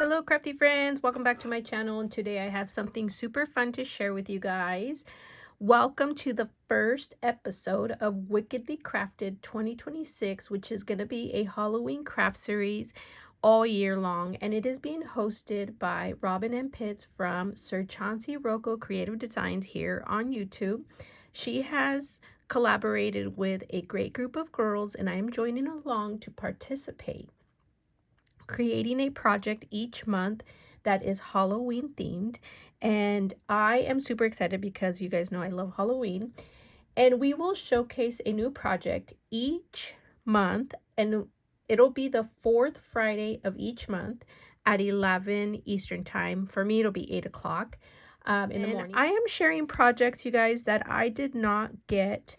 Hello crafty friends, welcome back to my channel, and today I have something super fun to share with you guys. Welcome to the first episode of Wickedly Crafted 2026, which is going to be a Halloween craft series all year long, and it is being hosted by Robyn Pitts from Sir Chauncey Rocco Creative Designs here on YouTube. She has collaborated with a great group of girls, and I am joining along to participate, creating a project each month that is Halloween themed. And I am super excited because you guys know I love Halloween. And we will showcase a new project each month, and it'll be the fourth Friday of each month at 11 Eastern time. For me, it'll be 8 o'clock in the morning. I am sharing projects, you guys, that I did not get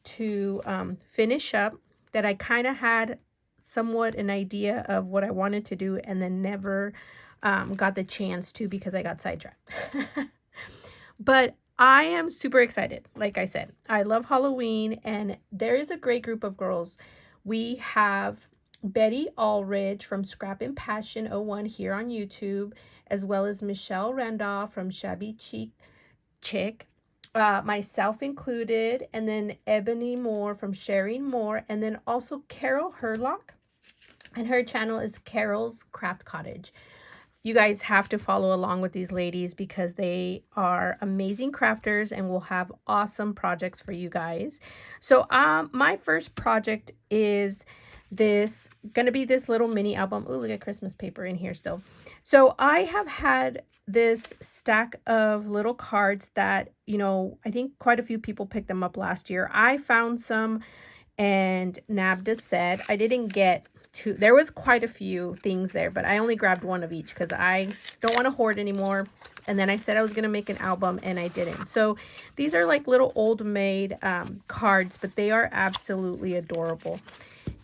to finish up, that I kind of had somewhat an idea of what I wanted to do and then never got the chance to because I got sidetracked. But I am super excited. Like I said, I love Halloween, and there is a great group of girls. We have Betty Allridge from Scrap and Passion 01 here on YouTube, as well as Michelle Randolph from Shabby Chick, myself included, and then Ebony Moore from Sharing More, and then also Carol Herlock, and her channel is Carol's Craft Cottage. You guys have to follow along with these ladies because they are amazing crafters and will have awesome projects for you guys. So my first project is gonna be this little mini album. Oh, look at Christmas paper in here still. So I have had this stack of little cards that, you know, I think quite a few people picked them up last year. I found some and nabbed a set. I didn't get two. There was quite a few things there, but I only grabbed one of each because I don't want to hoard anymore. And then I said I was going to make an album, and I didn't. So these are like little old made cards, but they are absolutely adorable.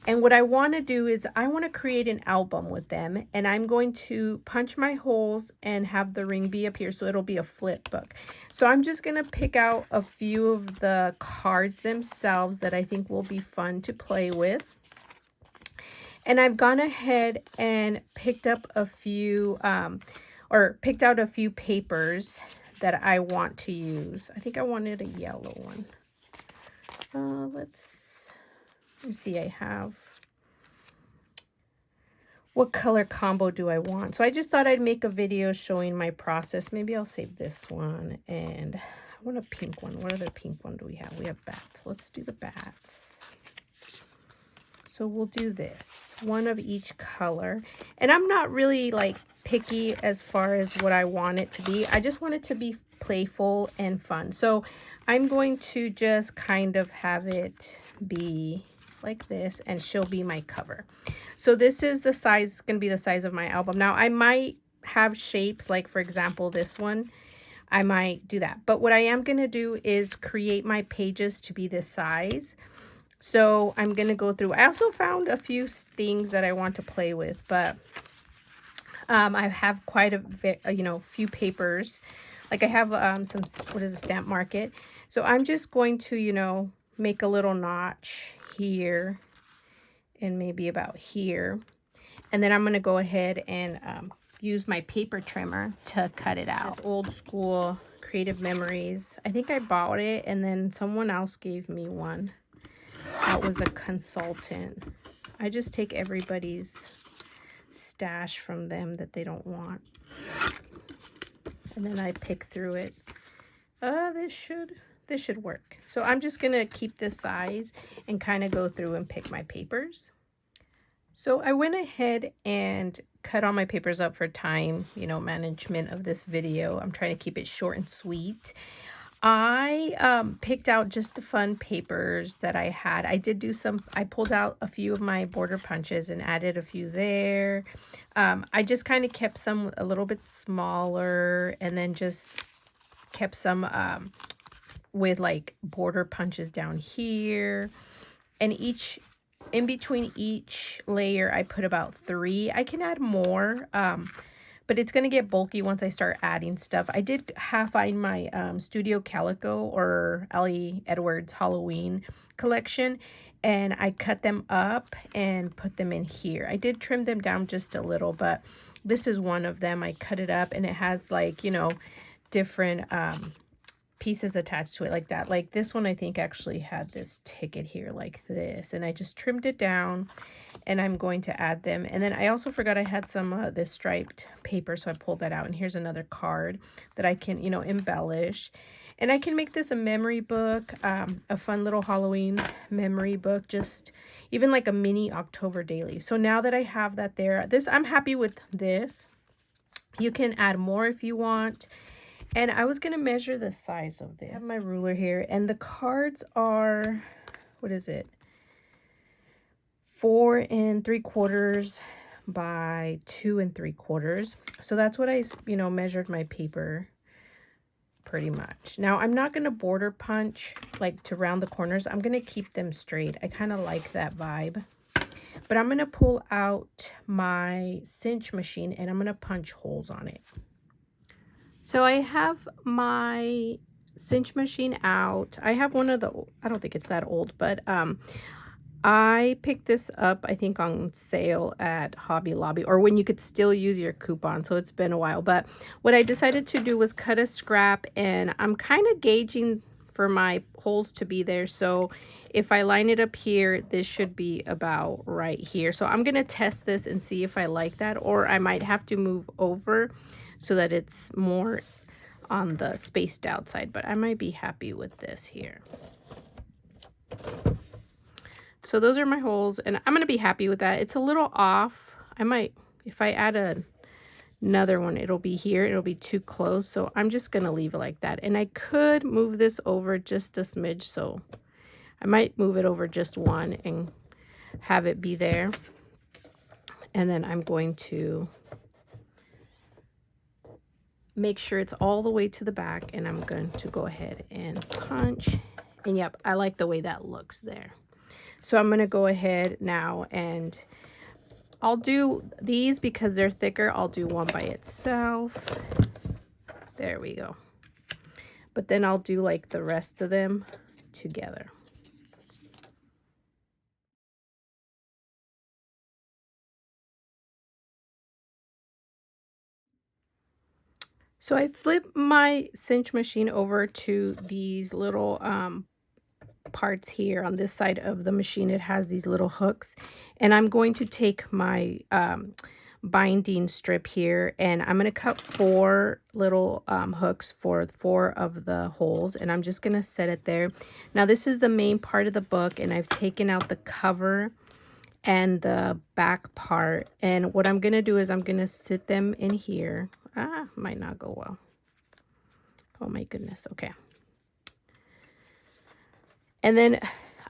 And what I want to do is I want to create an album with them, and I'm going to punch my holes and have the ring be up here, so it'll be a flip book. So I'm just going to pick out a few of the cards themselves that I think will be fun to play with. And I've gone ahead and picked up a few, picked out a few papers that I want to use. I think I wanted a yellow one. Let's see, I have, what color combo do I want? So I just thought I'd make a video showing my process. Maybe I'll save this one, and I want a pink one. What other pink one do we have? We have bats. Let's do the bats. So we'll do this, one of each color. And I'm not really like picky as far as what I want it to be. I just want it to be playful and fun. So I'm going to just kind of have it be like this, and she'll be my cover. So this is the size, going to be the size of my album. Now I might have shapes, like for example this one, I might do that. But what I am going to do is create my pages to be this size. So I'm going to go through. I also found a few things that I want to play with, but I have quite a few papers. Like I have some, what is a stamp market. So I'm just going to, make a little notch here and maybe about here. And then I'm going to go ahead and use my paper trimmer to cut it out. This old school Creative Memories. I think I bought it, and then someone else gave me one. That was a consultant. I just take everybody's stash from them that they don't want, and then I pick through it. This should work. So I'm just gonna keep this size and kind of go through and pick my papers. So I went ahead and cut all my papers up for time, management of this video. I'm trying to keep it short and sweet. I picked out just the fun papers that I had. I did do I pulled out a few of my border punches and added a few there. I just kind of kept some a little bit smaller, and then just kept some with like border punches down here. And in between each layer, I put about 3. I can add more, but it's going to get bulky once I start adding stuff. I did find my Studio Calico or Ellie Edwards Halloween collection, and I cut them up and put them in here. I did trim them down just a little, but this is one of them. I cut it up, and it has like, you know, different pieces attached to it like that. Like this one I think actually had this ticket here like this, and I just trimmed it down, and I'm going to add them. And then I also forgot I had some this striped paper, so I pulled that out, and here's another card that I can, you know, embellish. And I can make this a memory book, a fun little Halloween memory book, just even like a mini October daily. So now that I have that there, I'm happy with this. You can add more if you want. And I was going to measure the size of this. I have my ruler here, and the cards are, what is it? 4 3/4 by 2 3/4. So that's what I, you know, measured my paper pretty much. Now I'm not going to border punch like to round the corners. I'm going to keep them straight. I kind of like that vibe. But I'm going to pull out my cinch machine, and I'm going to punch holes on it. So I have my cinch machine out. I have one of the, I don't think it's that old, but I picked this up, I think, on sale at Hobby Lobby, or when you could still use your coupon. So it's been a while. But what I decided to do was cut a scrap, and I'm kind of gauging for my holes to be there. So if I line it up here, this should be about right here. So I'm going to test this and see if I like that, or I might have to move over so that it's more on the spaced out side. But I might be happy with this here. So those are my holes, and I'm going to be happy with that. It's a little off. I might, if I add another one, it'll be here. It'll be too close. So I'm just going to leave it like that. And I could move this over just a smidge. So I might move it over just one and have it be there. And then I'm going to make sure it's all the way to the back, and I'm going to go ahead and punch. And yep, I like the way that looks there. So I'm going to go ahead now, and I'll do these because they're thicker. I'll do one by itself. There we go. But then I'll do like the rest of them together. So I flipped my cinch machine over to these little parts here on this side of the machine. It has these little hooks, and I'm going to take my binding strip here, and I'm going to cut 4 little hooks for 4 of the holes, and I'm just going to set it there. Now this is the main part of the book, and I've taken out the cover and the back part, and what I'm going to do is I'm going to sit them in here. Might not go well. Oh my goodness. Okay. And then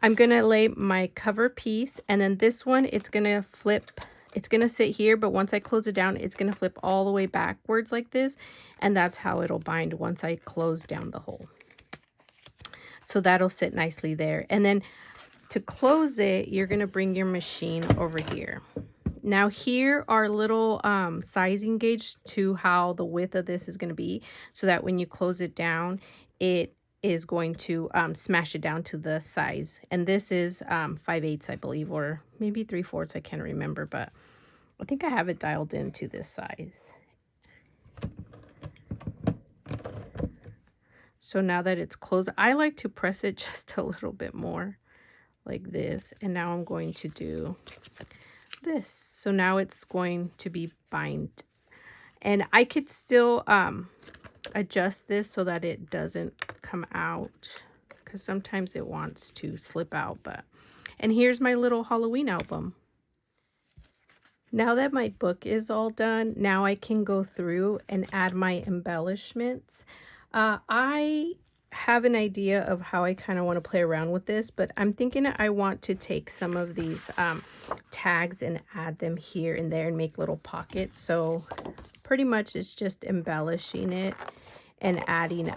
I'm going to lay my cover piece, and then this one, it's going to flip. It's going to sit here, but once I close it down, it's going to flip all the way backwards like this, and that's how it'll bind once I close down the hole. So that'll sit nicely there. And then to close it, you're going to bring your machine over here. Now here are little sizing gauge to how the width of this is going to be, so that when you close it down, it is going to smash it down to the size. And this is 5/8, I believe, or maybe 3/4. I can't remember, but I think I have it dialed into this size. So now that it's closed, I like to press it just a little bit more like this. And now I'm going to do this. So now it's going to be bind. And I could still adjust this so that it doesn't come out, because sometimes it wants to slip out. But and here's my little Halloween album. Now that my book is all done, now I can go through and add my embellishments. I have an idea of how I kind of want to play around with this, but I'm thinking I want to take some of these tags and add them here and there and make little pockets. So pretty much it's just embellishing it and adding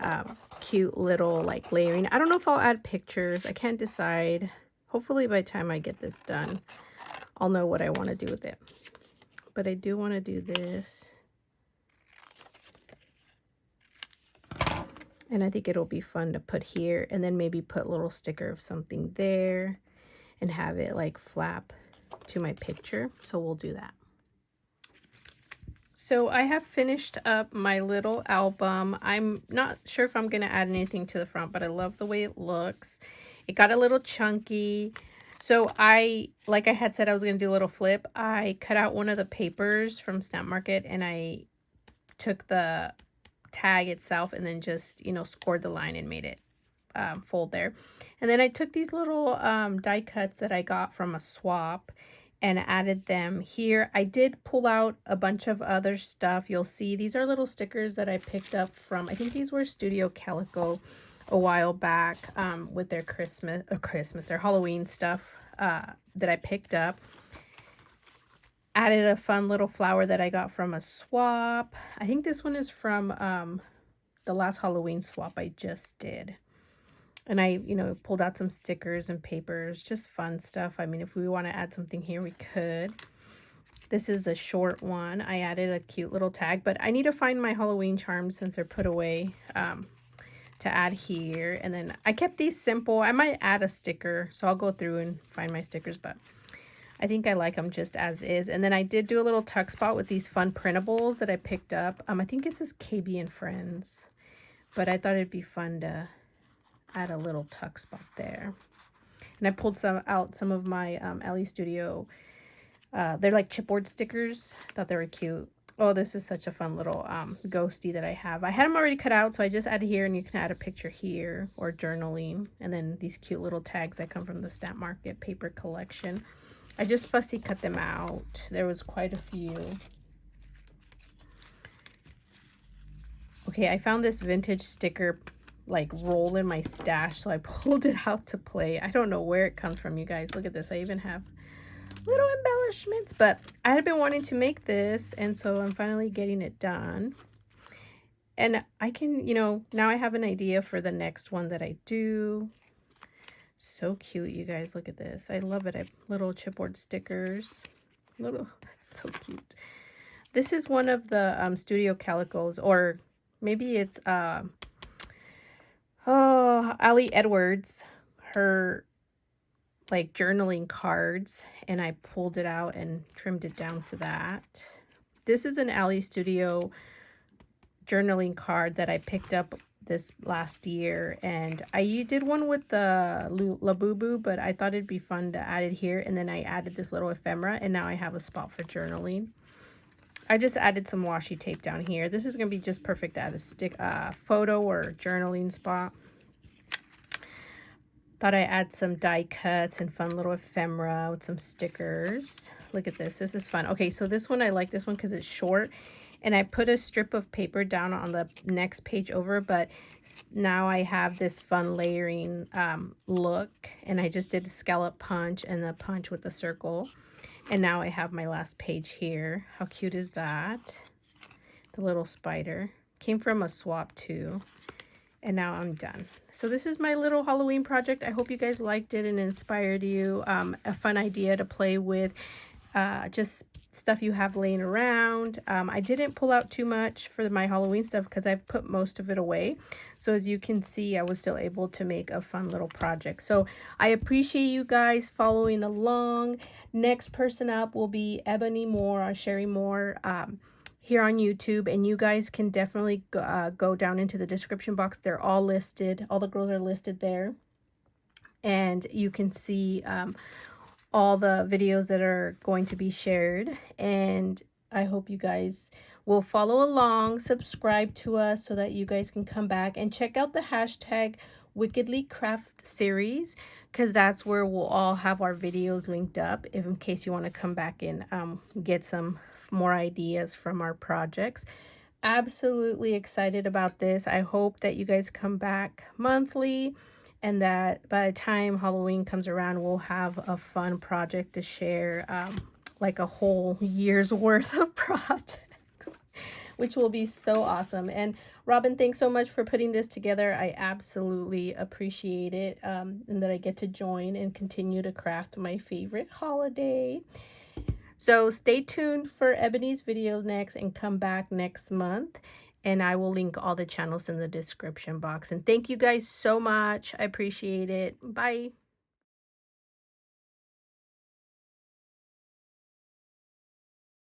cute little like layering. I don't know if I'll add pictures. I can't decide. Hopefully by the time I get this done, I'll know what I want to do with it. But I do want to do this. And I think it'll be fun to put here, and then maybe put a little sticker of something there. and have it like flap to my picture. So we'll do that. So I have finished up my little album. I'm not sure if I'm going to add anything to the front, but I love the way it looks. It got a little chunky. So like I had said, I was going to do a little flip. I cut out one of the papers from Snap Market and I took the tag itself and then just, you know, scored the line and made it fold there. And then I took these little die cuts that I got from a swap and added them here. I did pull out a bunch of other stuff. You'll see these are little stickers that I picked up from, I think these were Studio Calico a while back with their their Halloween stuff that I picked up. Added a fun little flower that I got from a swap. I think this one is from the last Halloween swap I just did. And I, you know, pulled out some stickers and papers, just fun stuff. I mean, if we want to add something here, we could. This is the short one. I added a cute little tag, but I need to find my Halloween charms since they're put away to add here. And then I kept these simple. I might add a sticker, so I'll go through and find my stickers, but I think I like them just as is. And then I did do a little tuck spot with these fun printables that I picked up. I think it says KB and Friends, but I thought it'd be fun to add a little tuck spot there. And I pulled out some of my LE Studio. They're like chipboard stickers. Thought they were cute. Oh, this is such a fun little ghosty that I have. I had them already cut out, so I just added here, and you can add a picture here or journaling. And then these cute little tags that come from the Snap Market paper collection. I just fussy cut them out. There was quite a few. Okay, I found this vintage sticker like roll in my stash, so I pulled it out to play. I don't know where it comes from, you guys. Look at this. I even have little embellishments, but I had been wanting to make this, and so I'm finally getting it done. And I can, you know, now I have an idea for the next one that I do. So cute, you guys. Look at this. I love it. I have little chipboard stickers. That's so cute. This is one of the Studio Calicos, or maybe it's Ali Edwards, her like journaling cards, and I pulled it out and trimmed it down for that. This is an Ali Studio journaling card that I picked up this last year, and I did one with the Labubu, but I thought it'd be fun to add it here, and then I added this little ephemera, and now I have a spot for journaling. I just added some washi tape down here. This is going to be just perfect to add a stick photo or journaling spot. Thought I'd add some die cuts and fun little ephemera with some stickers. Look at this. This is fun. Okay, so this one, I like this one because it's short. And I put a strip of paper down on the next page over, but now I have this fun layering look. And I just did a scallop punch and a punch with a circle. And now I have my last page here. How cute is that? The little spider. Came from a swap too. And now I'm done. So this is my little Halloween project. I hope you guys liked it and inspired you. A fun idea to play with. Just stuff you have laying around. I didn't pull out too much for my Halloween stuff because I put most of it away. So as you can see, I was still able to make a fun little project. So I appreciate you guys following along. Next person up will be Ebony Moore or Sherry Moore here on YouTube. And you guys can definitely go down into the description box. They're all listed. All the girls are listed there. And you can see all the videos that are going to be shared, and I hope you guys will follow along, subscribe to us so that you guys can come back and check out the hashtag Wickedly Craft series, because that's where we'll all have our videos linked up in case you want to come back and get some more ideas from our projects. Absolutely excited about this. I hope that you guys come back monthly, and that by the time Halloween comes around, we'll have a fun project to share, like a whole year's worth of projects, which will be so awesome. And Robyn, thanks so much for putting this together. I absolutely appreciate it, and that I get to join and continue to craft my favorite holiday. So stay tuned for Ebony's video next, and come back next month. And I will link all the channels in the description box. And thank you guys so much. I appreciate it. Bye.